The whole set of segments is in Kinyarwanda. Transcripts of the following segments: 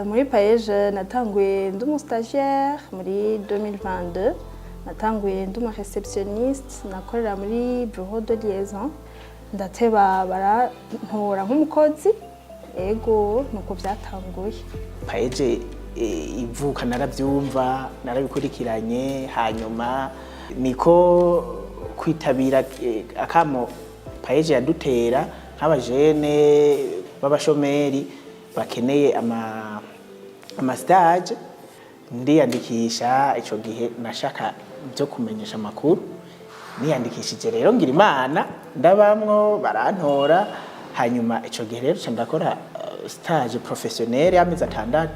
Muri paeje natanguye ndi stagiaire muri 2022 natanguye ndi réceptionniste nakorera muri bureau de liaison ndateba barantora nk'umukozi ego nuko byatanguye paeje ivuka narabyumva narabikurikiranye hanyuma niko kwitabira akamo paeje yadutera nk'abajene b'abashomeri bakeneye ama stage ndiyandikisha ico gihe nashaka byo kumenyesha makuru niyandikishije rero ngira imana ndabamwo barantora hanyuma ico gihe rero ndakora stage professionnel y'amezi 6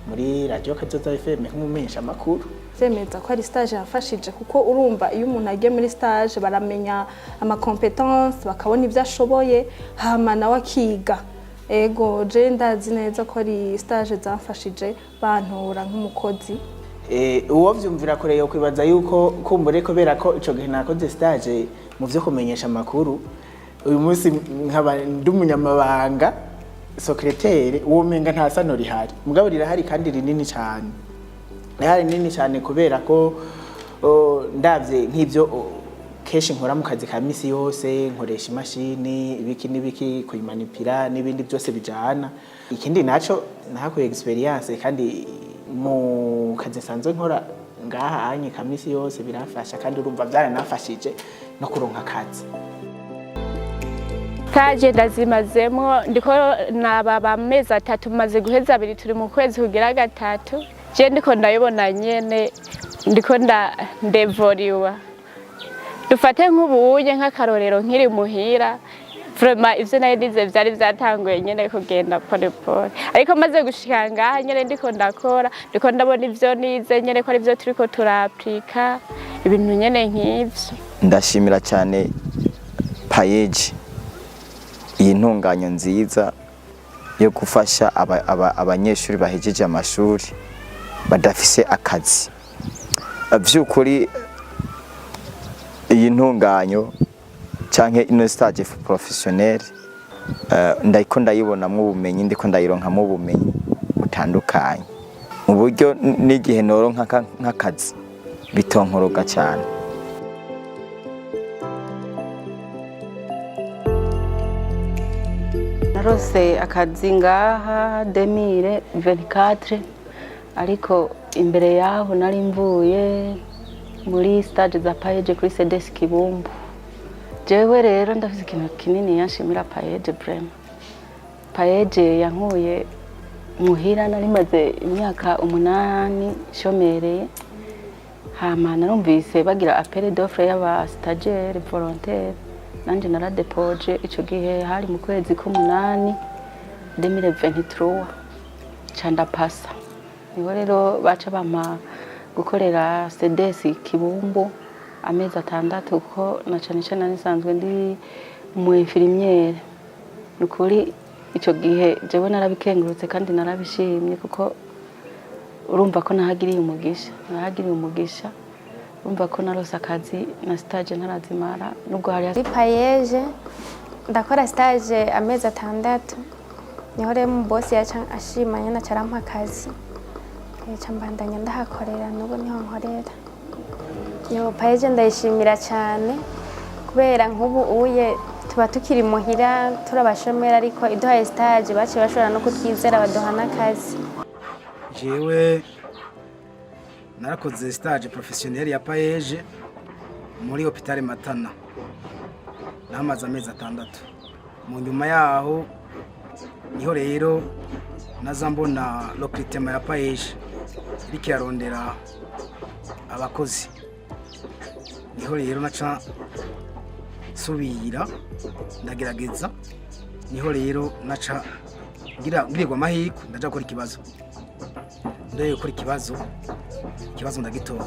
muri radio Kazoza FM nk'umumenyesha makuru zemeza ko ari stage yafashije kuko urumva iyo umuntu agiye muri stage baramenya ama compétences bakabona ibyo ashoboye hama nawe akiga ego je ndazi neza ko ari stage zamfashije bantora nk'umukozi uwo vyumvira kore yo kwibaza yuko kumbure ko berako ico gihe nakoze stage mu vyo kumenyesha makuru uyu munsi nkaba ndumunyamabanga secrétaire uwo menga nta sano rihari mugabo rirahari kandi rinini cyane rihari nini cyane kubera ko ndavye nk'ivyo keshi nkora mu kazi ka misi yose nkoresha imashini ibiki nibiki kuyimanipira n'ibindi byose bijana ikindi naco nahakuye experience kandi mu kazi sanzwe nkora ngaha anye ka misi yose birafasha kandi urumva byaranafashije no kuronka akazi stage ndazimazemo ndiko nababa mezi 3 maze guheza 2 turi mu kwezi kugira gatatu je ndiko ndayibona nyene ndiko ndevoriwa dufate nk'ubuye nk'akarorero nkiri muhira vraiment ivyo nayidize vyari vyatanguye nyene kugenda pole pole ariko maze gushika ngaha nyene ndiko ndakora ndiko ndabona ivyo nize nyene ko ari vyo turiko turaplika ibintu nyene nk'ivyo ndashimira cyane paeje iyi ntunganyo nziza yo gufasha abanyeshuri bahejeje amashuri badafise akazi by'ukuri iyi ntunganyo canke ino stage professionnel ndayiko ndayibonamwe ubumenyi ndiko ndayironkamo ubumenyi butandukanye mu buryo n'igihe noronka nk'akazi bitonkoroga cyane narose akazi ngaha 2024 ariko imbere yaho nari mvuye muri stage za paeje kuri CDS Kibumbu jewe rero ndafise ikintu kinini yanshimira paeje vraiment paeje yankuye muhira nari maze imyaka 8 shomereye hama narumvise bagira appel d'offre y'aba stagiaire volontaire nanje naradepoje ico gihe hari mu kwezi k'8 2023 canda pasa niho rero baca bampa gukorera CDS Kibumbu amezi 6 ko na cyane nisanzwe ndi mu infirmiere nukuri ico gihe jewe narabikengurutse kandi narabishimye kuko urumva ko nahagiriye umugisha urumva ko narose akazi na stage ntarazimara nubwo hari paeje ndakora stage amezi 6 niho rero mu boss yaca ashimanye na carampa akazi mbandanya ndahakorera nubu niho nkorera yo paeje ndayishimira cyane kubera nk'ubu uye tuba tukiri muhira turabashomera ariko iduhaye stage bace bashobora no kutwizera baduha n'akazi jewe narakoze stage professionnel ya paeje muri hôpital Matana namaze amezi 6 mu nyuma yaho niho rero nazambona recrutement ya paeje bikirarondera abakozi niho rero naca subira ndagerageza niho rero naca ngirwa amahirwe ndaja gukora ikibazo ikibazo ndagitora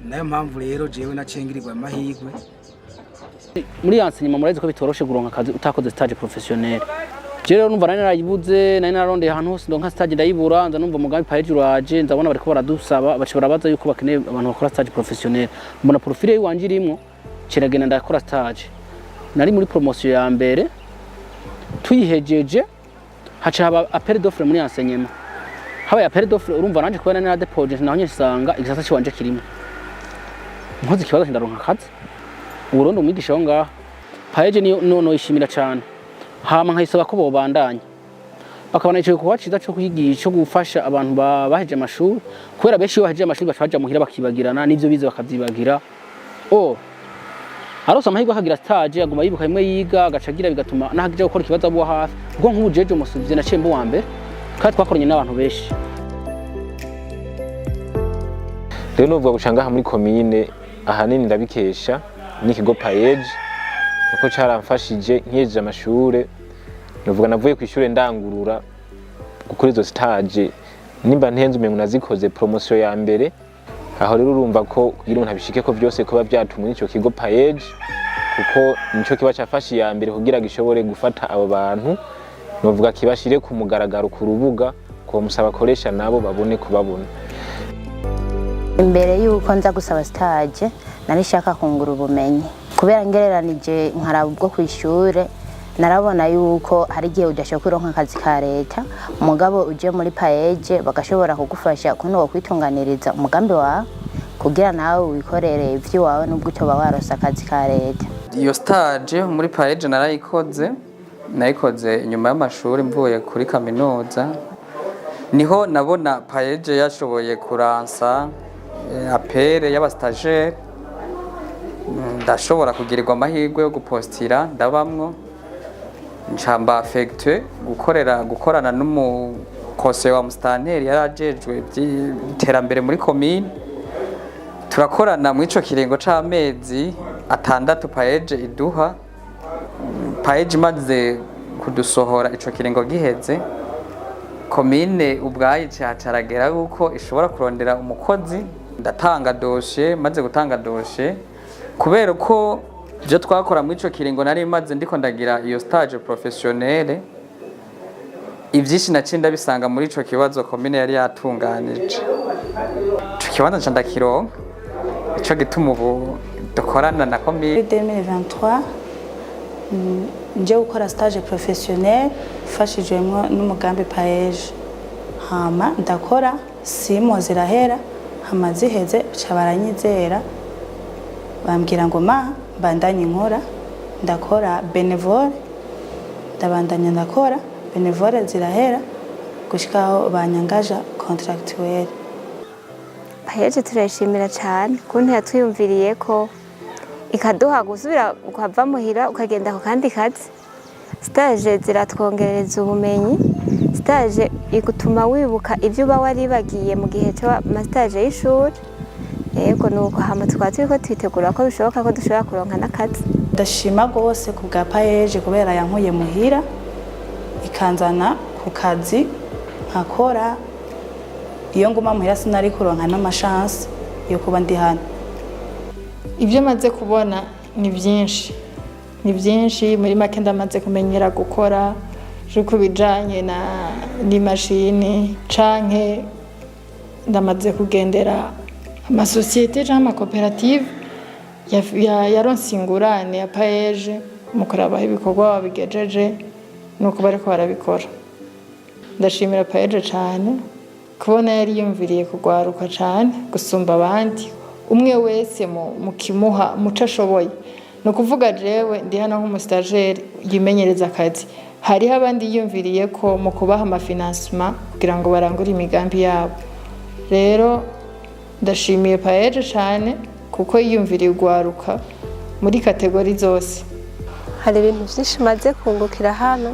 nayo mpamvu rero jewe nacengirirwa amahirwe muri enseignement murazi ko bitoroshe guronka akazi utakoze stage professionnel je rero numva nari narayibuze nari nararondeye ahantu hose ndonka stage ndayibura nza numva mugambi paeje uraje ndabona bariko baradusaba bace barabaza yuko bakeneye abantu bakora stage professionnel mbona profile yiwanje irimo kiragenda ndakora stage nari muri promotion ya mbere tuyihejeje haca haba appel d'offre muri enseignement habaye appel d'offre urumva nanje kubera na deposit naho nyisanga igisata ciwanje kirimo nkoze ikibazo ndaronka akazi uburundi umwigisha wo ngaho paeje no ishimira cyane hama nkayisaba ko bobandanya bakabona ico kuba ciza cyo kwigisha cyo gufasha abantu baheje amashuri kubera benshi baheje amashuri bacaja muhira bakibagirana n'ivyo bize bakavyibagira arose amahirwe akagira stage aguma yibuka imwe yiga agacagira bigatuma nahagije gukora ikibazo abo hafi ubwo nk'ubujeje umusuvye na cembo wa mbere kandi twakoranye n'abantu benshi rero nuvuga gushanga muri commune ahanini ndabikesha n'ikigo paeje uko caramfashije nkiyeje amashure nuvuga navuye kwishure ndangurura gukora izo stage nimba ntenze umengo nazikoze promotion ya mbere aho rero urumva ko kugira umuntu abishike ko byose kuba byatumwe n'ico kigo paeje kuko nico kiba cafashe ya mbere kugira gishobore gufata abo bantu nuvuga kibashire ku mugaragaro ku rubuga ko musaba koresha nabo babone kubabona. Imbere yuko nza gusaba stage narishaka kungura ubumenyi kubera ngereranije nkaraba ubwo kwishure narabona yuko hari gihe udashobora kuronka akazi ka leta umugabo uje muri paeje bagashobora kugufasha kuno wo kwitunganiriza umugambi wawe kugira nawe wikorere ivyo wawe nubwo utoba waronse akazi ka leta. Iyo stage muri paeje narayikoze nyuma y'amashuri mvuye kuri kaminuza niho nabona paeje yashoboye kuransa apere y'abastagiaire ndashobora kugirirwa amahirwe yo gupostira ndabamwo ncamba affecté gukorana n'umukose wa mustanteri yarajejwe by'iterambere muri commune turakorana mu ico kirengo c'amezi 6 paeje iduha paeje maze kudusohora ico kirengo giheze commune ubwayi cyacaragera uko ishobora kurondera umukozi ndatanga dossier maze gutanga dossier kubera ko byo twakora muri ico kiringo nari maze ndiko ndagira iyo stage professionnelle ivyishi nacinda bisanga muri ico kibazo commune yari yatunganije ico kibanza candakironka ico gituma ubu dukorana na commune 2023 nje gukora stage professionnelle fashijwemo n'umugambi paeje hama ndakora simo zirahera hama ziheze baranyizera bambwira ngo bandanye inkora ndakora bénévole ndabandanya ndakora bénévole zirahera gushikaho banyangaja contractuel. Paeje turashimira cyane kuntu yatwiyumviriye ko ikaduha gusubira ukava muhira ukagenda ku kandi kazi. Stage ziratwongereza ubumenyi, stage igutuma wibuka ivyo uba waribagiye mu gihe cyo stage y'ishuri. Yego nuko hama twatwiko twitegura ko bishoboka ko dushobora kuronka n'akazi. Ndashima gose ku bwa paeje kubera yankuye muhira ikanzana ku kazi nkakora iyo nguma muhira sinari kuronka n'amashance yo kuba ndi hano. Ibyo maze kubona ni byinshi muri make ndamaze kumenyera gukora juko bijanye n'imashini canke ndamaze kugendera amasosiyete cyangwa amakoperative yaronse ingurane ya paeje mu kuraba ibikorwa babigejeje nuko bariko barabikora. Ndashimira paeje cyane kubona yari yumviriye kugwaruka cyane gusumba abandi umwe wese mu kimuha muco ashoboye. No kuvuga jewe ndi hano nk'umustagiaire yimenyereza akazi hariho abandi yumviriye ko mu kubaha amafinancement kugira ngo barangure imigambi yabo. Rero ndashimiye paeje cyane kuko yiyumviriye ugwaruka muri kategori zose. Hari ibintu byinshi maze kungukira hano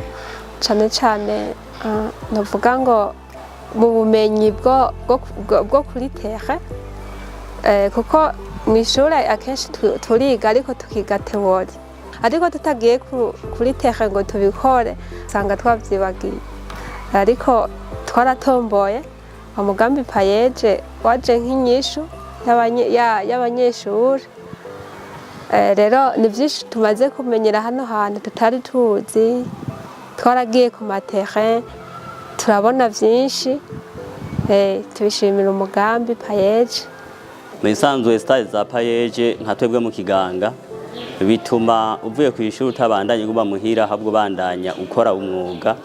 cyane navuga ngo mu bumenyi bwo kuri terre kuko mu ishuri akenshi turiga ariko tukiga teori ariko tutagiye kuri terre ngo tubikore usanga twavyibagiye ariko twaratomboye umugambi paeje waje nk'inyishu y'abanyeshuri. Rero ni byinshi tumaze kumenyera hano hantu tutari tuzi twaragiye ku materrain turabona byinshi tubishimira umugambi paeje. Mwisanzwe stage za paeje nka twebwe mu kiganga bituma uvuye ku ishuri utabandanye kuba muhira ahubwo bandanya ukora umwuga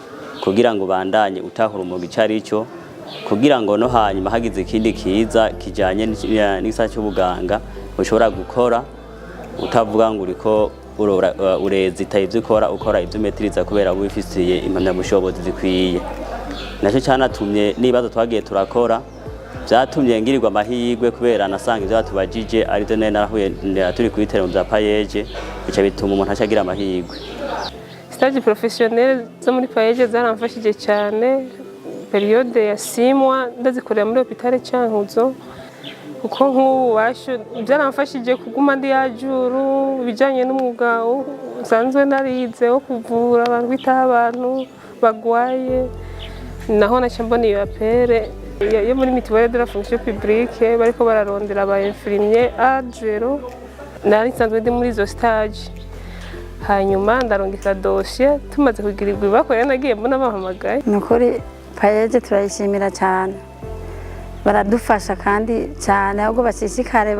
kugira ngo bandanye utahura umwuga icari cyo kugira ngo no hanyuma hagize ikindi kiza kijanye n'isa cy'ubuganga ushobora gukora utavuga ngo uriko urezita ivyo ukora ivyo metiriza kubera ubifisiye impamyabushobozi zikwiye. Naco cyanatumye nibazo twagiye turakora byatumye ngirirwa amahirwe kubera nasanga ivyo batubajije ari byo narahuye turi kuri termo bya payeje bica bituma umuntu acagira amahirwe. Stage professionnelle zo muri payeje zaramfashije cyane periode ya 6 mois ndazikorera muri hôpital Cankuzo kuko nk'ubu washo byaramfashije kuguma ndi yajuru bijanye n'umwuga usanzwe narize wo kuvura abantu bitaho abantu bagwaye naho naca mbona iyo apere yo muri mutuelle de la fonction publique bariko bararondera aba infirmier A0 nari nsanzwe ndi muri izo stage hanyuma ndarungika dossier tumaze kugirirwa bakorera nagiye mbona bahamagaye. Nukuri payeje turayishimira cyane baradufasha kandi cyane ahubwo bashishikare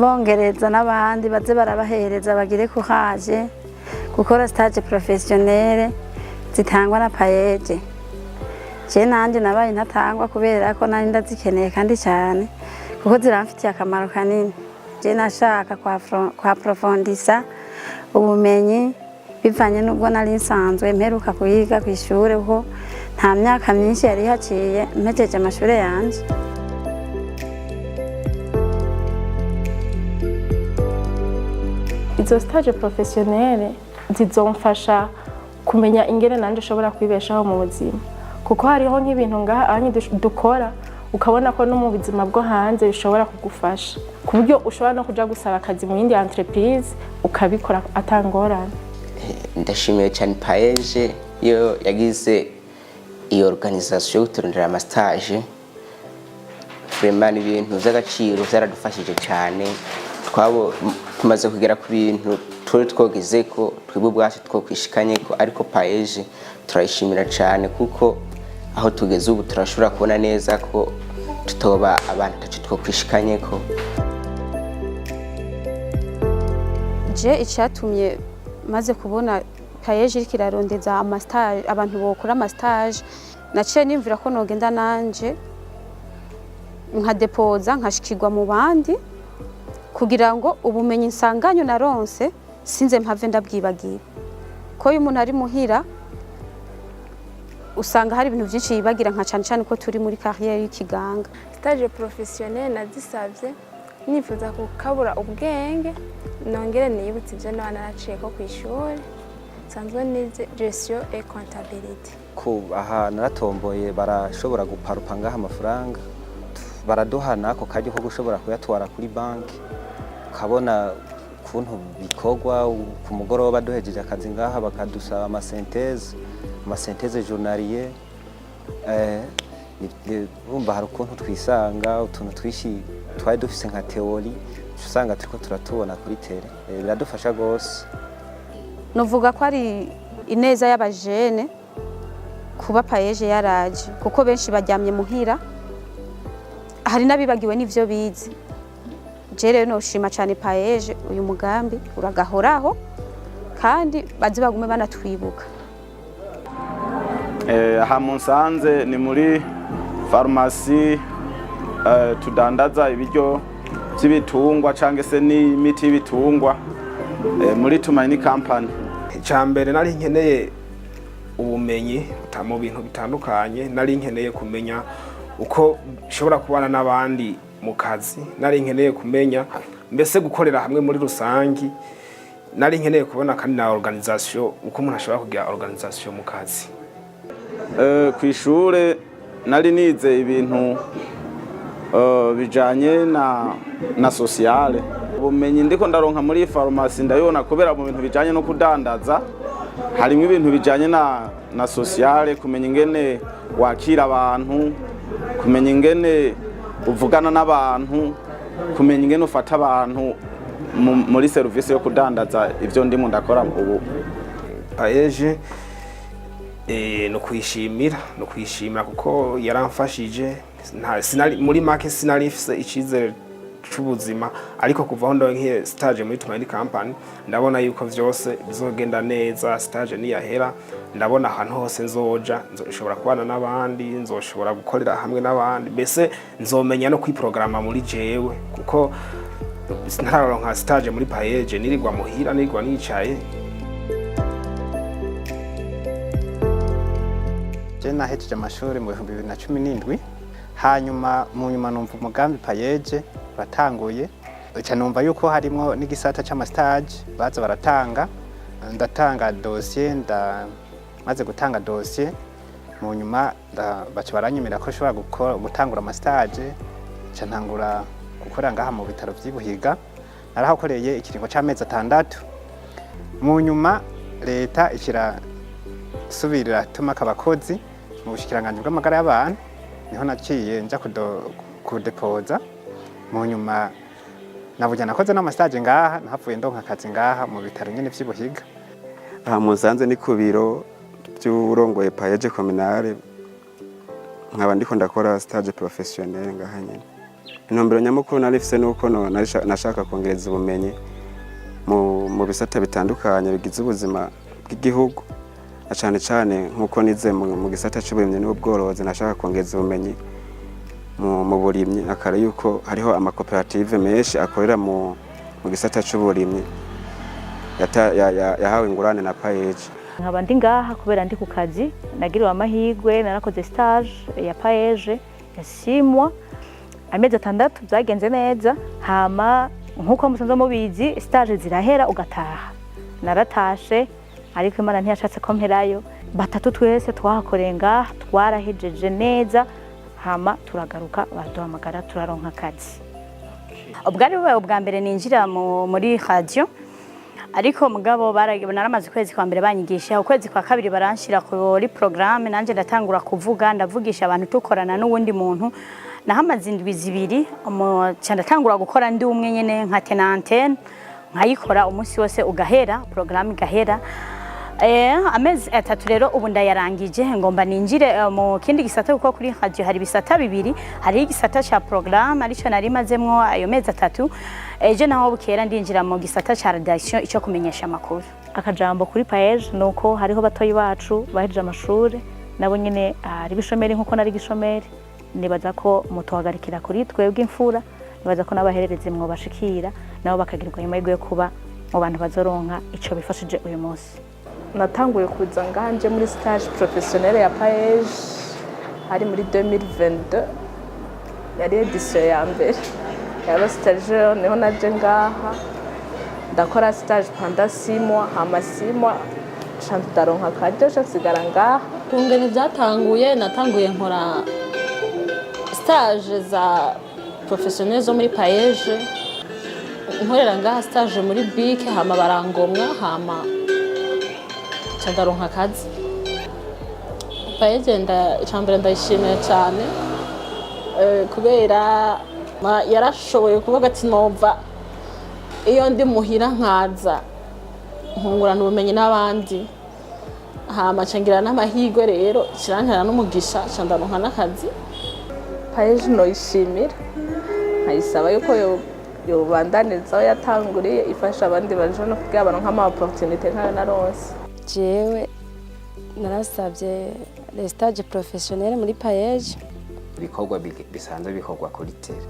bongereza n'abandi baze barabahereza bagire kuhaje gukora stage professionnelle zitangwa na payeje. Je nanje nabaye ntatangwa kubera ko nari ndazikeneye kandi cyane kuko ziramfitiye akamaro kanini. Je nashaka kwa profondisa ubumenyi bivanye n'ubwo nari nsanzwe mperuka kuyiga ku ishure ko nta myaka myinshi yari haciye mpejeje amashure yanje. Izo stage professionnelle zizomfasha kumenya ingene nanje ushobora kwibeshaho mu buzima kuko hariho nk'ibintu ngaha anye dukora ukabona ko no mu buzima bwo hanze bishobora kugufasha ku buryo ushobora no kuja gusaba akazi mu yindi entreprise ukabikora atangorana. Ndashimiye cyane payeje yo yagize iyo organisation turondera ama stage vraiment ibintu by'agaciro byaradufashije cyane twabo tumaze kugera ku bintu turi twogize ko twebwe bwacu twokwishikanye ko ariko payeje turayishimira cyane kuko aho tugeze ubu turashobora kubona neza ko tutoba abantu tacu twokwishikanye ko. Je icyatumye maze kubona payeje iriko irarondeza amastage abantu bokora amastage naciye nimvira ko nogenda nanje nkadepoza nkashikirwa mu bandi kugira ngo ubumenyi nsanganyo naronse sinze mpave ndabwibagira ko uyu muntu ari muhira usanga hari ibintu byinshi yibagira nka cyane ko turi muri carrière y'ikiganga. Stage professionnelle nazisavye nifuza kukabura ubwenge nongere niyibutse ibyo naraciye ko kwishuri sanzwe nize gestion et comptabilité. Ku aha naratomboye barashobora guparupa ngaha amafaranga baraduhana ko kaje ko gushobora kuyatwara kuri banki ukabona kuntu bikorwa ku mugoroba duhejeje akazi ngaha bakadusaba amasenteze journalier urumva hari ukuntu twisanga utuntu twishi twari dufise nka teori usanga turiko turatubona kuri tele biradufasha gose. Novuga ko ari ineza y'abajene kuba payeje yaraje kuko benshi bajyamye muhira hari nabibagiwe n'ivyo bize. Je rero noshima cyane payeje uyu mugambi uragahoraho kandi bazi bagume banatwibuka. Aha Musanze ni muri farumasi tudandaza ibiryo by'ibitungwa cyangwa se n'imiti y'ibitungwa muri Tumaini company. Icyambere nari nkeneye ubumenyi mu bintu bitandukanye, nari nkeneye kumenya uko ushobora kubana n'abandi mu kazi, nari nkeneye kumenya mbese gukorera hamwe muri rusangi, nari nkeneye kubona kandi na organisation uko umuntu ashobora kugira organisation mu kazi. Ku ishure nari nize ibintu bijanye na sociale. Ubumenyi ndiko ndaronka muri farumasi ndayibona kubera mu bintu bijanye no kudandaza harimo ibintu bijanye na sociale, kumenya ingene wakira abantu, kumenya ingene uvugana n'abantu, kumenya ingene ufata abantu muri service yo kudandaza ivyo ndimo ndakora ubu. Payeje no kwishimira kuko yaramfashije muri make sinari mfise icizere c'ubuzima ariko kuva aho ndonke stage muri Tumaini company ndabona yuko vyose bizogenda neza. Stage niyahera ndabona ahantu hose nzoja nzoshobora kubana n'abandi, nzoshobora gukorera hamwe n'abandi, mbese nzomenya no kwiprograma muri jewe kuko ntararonka stage muri payeje nirirwa muhira nirirwa nicaye. Je nahejeje amashuri mu 2017 hanyuma mu nyuma numva umugambi payeje batanguye uca numva yuko harimo n'igisata c'amastage baza baratanga ndatanga dossier maze gutanga dossier mu nyuma baca baranyemera ko shobora gutangura amastage ca ntangura gukora ngaha mu bitaro vy'Ibuhiga narahakoreye ikiringo c'amezi 6 mu nyuma leta subirira tuma kabakozi mu bushikiranganje bw'amagara y'abantu niho naciye nja kudepoza mu nyuma nabuja nakoze n'amastage ngaha nahavuye ndonka akazi ngaha mu bitaro nyene vy'Ibuhiga. Aha Musanze ni ku biro by'urongoye payeje communale nkaba ndiko ndakora stage professionnel ngaha nyene. Intumbero nyamukuru narifise nuko nashaka kongereza ubumenyi mu bisata bitandukanye bigize ubuzima bw'igihugu cyane cyane nkuko nize mu gisata cy'uburimyi n'ubworozi nashaka kongereza ubumenyi mu burimyi akara yuko hariho amakoperative menshi akorera mu gisata cy'uburimyi yahawe ingurane na payeje. Nkaba ndi ngaha kubera ndi ku kazi nagiriwe amahirwe narakoze stage ya payeje yasimwa amezi 6 byagenze neza hama nkuko musanze mubizi stage zirahera ugataha naratashe ariko Imana ntiyashatse ko mperayo batatu twese twahakoreye ngaha twarahejeje neza hama turagaruka baduhamagara turaronka akazi. Ubwari bubaye ubwa mbere ninjira muri radio ariko mugabo naramaze kwezi kwa mbere banyigisha ukwezi kwa kabiri baranshira kuri programme nanje ndatangura kuvuga ndavugisha abantu tukorana n'uwundi muntu nahamaze indwi zibiri ndatangura gukora ndi umwe nyene nka tenantene nkayikora umunsi wose ugahera programme igahera. Amezi 3 rero ubu ndayarangije ngomba ninjire mu kindi gisata kuko kuri radio hari bisata bibiri hari igisata cha programme arico narimazemwo ayo mezi 3 eje naho bukera ndinjira mu gisata cha redaction ico kumenyesha makuru. Akajambo kuri payeje nuko hariho batoyi bacu bahejeje amashuri nabo nyene ari bishomeri nkuko nari gishomeri nibaza ko mutohagarikira kuri twebwe imfura nibaza ko nabaherereze mwo bashikira nabo bakagirwa nyuma yo kuba mu bantu bazoronka ico bifashije uyu munsi. Natanguye kuza nganje muri stage professionnel ya payeje ari muri 2022 yari edition ya mbere yaba stage niho naje ngaha ndakora stage pendant 6 mois hama 6 mois chandaronka kaje nsigara ngaha. Kungene byatanguye natanguye nkora stage za professionnel zo muri payeje nkorera ngaha stage muri BIC hama barangomwa hama chandaronka akazi. Payeje icambere ndayishimiye cyane kubera yarashoboye kuvuga ati nova iyo ndi muhira nkaza nkungurana ubumenyi n'abandi hama cangira n'amahirwe rero kirantera n'umugisha chandaronka n'akazi. Payeje no ishimira nkayisaba yuko yobandaniriza aho yatanguriye ifasha abandi baje no kugira abantu nk'ama opportunité nkayo naronse. Jewe narasabye les stages professionnels muri payeje ibikorwa bisanzwe bikorwa kuri tere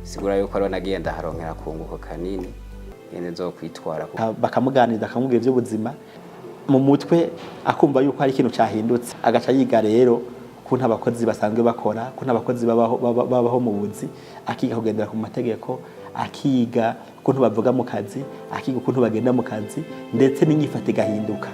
sigura yuko ari nagiye ndaharonkera kunguko kanini yene zo kwitwara bakamuganiriza akamubwira iby'ubuzima mu mutwe akumva yuko hari ikintu cyahindutse agaca yiga rero kuntu abakozi basanzwe bakora kuntu abakozi babaho mu buzi akiga kugendera ku mategeko akiga kuntu bavuga mu kazi akiga kuntu bagenda mu kazi ndetse n'inyifata igahinduka.